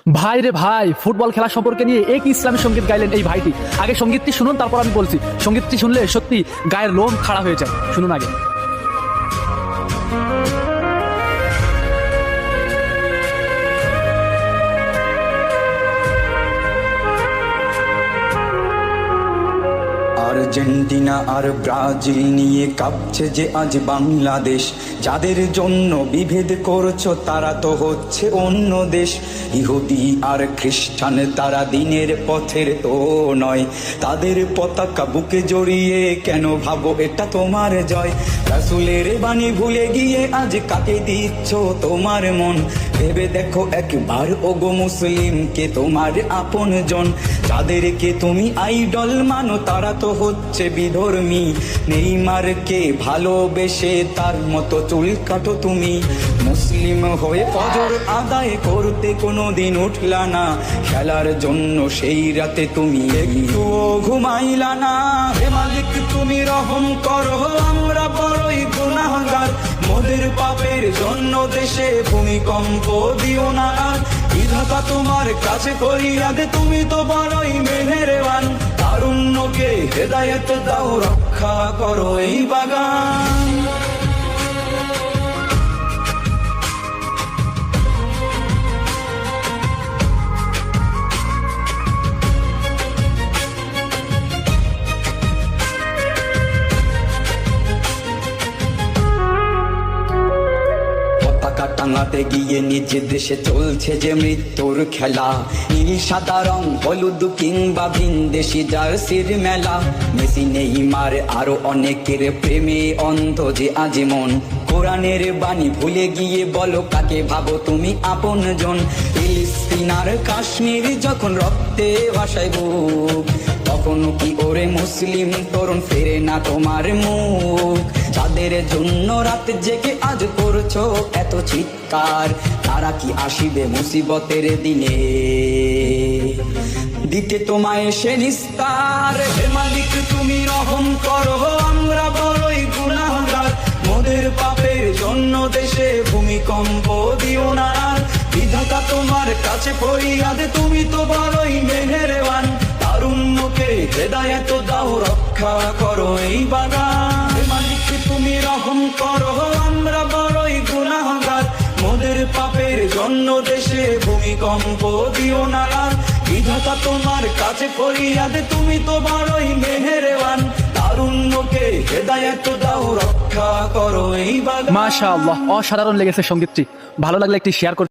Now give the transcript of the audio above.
ভাই রে ভাই, ফুটবল খেলা সম্পর্কে নিয়ে এক ইসলামী সঙ্গীত গাইলেন এই ভাইটি। আগে সঙ্গীতটি শুনুন, তারপর আমি বলছি। সঙ্গীতটি শুনলে সত্যি গায়ের লোম খাড়া হয়ে যায়। শুনুন আগে। আর্জেন্টিনা আর ব্রাজিল নিয়ে কাঁপছে যে আজ বাংলাদেশ। যাদের জন্য বিভেদ করছো তারা তো হচ্ছে অন্য দেশ। ইহুদি আর খ্রিস্টান তারা দিনের পথের তো নয়, তাদের পতাকা বুকে জড়িয়ে কেন ভাবো এটা তোমার জয়? রাসূলের বাণী ভুলে গিয়ে আজ কাকে দিচ্ছ তোমার মন? ভেবে দেখো একবার ওগো মুসলিম, কে তোমার আপন জন? যাদেরকে তুমি আইডল মানো তারা তো হচ্ছে বিধর্মী। নেইমারকে ভালোবেসে তার মতো চুল কাটো তুমি। মুসলিম হয়ে ফজর আদায় করতে কোনোদিন উঠলা না, খেলার জন্য সেই রাতে তুমি একটুও ঘুমাইলা না। হে মালিক তুমি রহম করো, আমরা বড়ই গুনাহগার। মোদের পাপের জন্য দেশে ভূমিকম্প দিও না আর। বিধাতা তোমার কাছে ফরিয়াদ, তুমি তো বড়ই মেহেরবান। তারুণ্যকে হেদায়েত দাও, রক্ষা করো এই বাগান। পতাকা টাঙাতে গিয়ে নিজ দেশে চলছে যে মৃত্যুর খেলা। নীল সাদা রং, হলুদ কিংবা ভিনদেশি জার্সির মেলা। মেসি নেইমার আরো অনেকের প্রেমে অন্ধ যে আজ মন। কোরআনের বাণী ভুলে গিয়ে বলো কাকে ভাবো তুমি আপন জন? ফিলিস্তিন আর কাশ্মীর যখন রক্তে ভাসায় বুক, তখন কি ওরে মুসলিম তরুণ ফেরে না তোমার মুখ? যাদের জন্য রাত জেগে আজ করছো এত চিৎকার, তারা কি আসিবে মুসিবতের দিনে দিতে তোমায় সে নিস্তার? হে মালিক তুমি রহম করো, আমরা বড়ই গুনাহগার। মোদের পাপের জন্য দেশে ভূমিকম্প দিও না আর। বিধাতা তোমার কাছে ফরিয়াদ, তুমি তো বড়ই মেহেরবান। তারুণ্যকে হেদায়েত দাও, রক্ষা করো এই বাগান। হে মালিক তুমি রহম করো, আমরা বড়ই গুনাহগার। মোদের পাপের জন্য দেশে ভূমিকম্প দিও না আর। বিধাতা তোমার কাছে ফরিয়াদ, তুমি তো বড়ই মেহেরবান। তারুণ্যকে হেদায়েত দাও, রক্ষা করো এই বাগান। মাশাআল্লাহ, অসাধারণ লেগেছে সঙ্গীতটি। ভালো লাগলে একটি শেয়ার করতে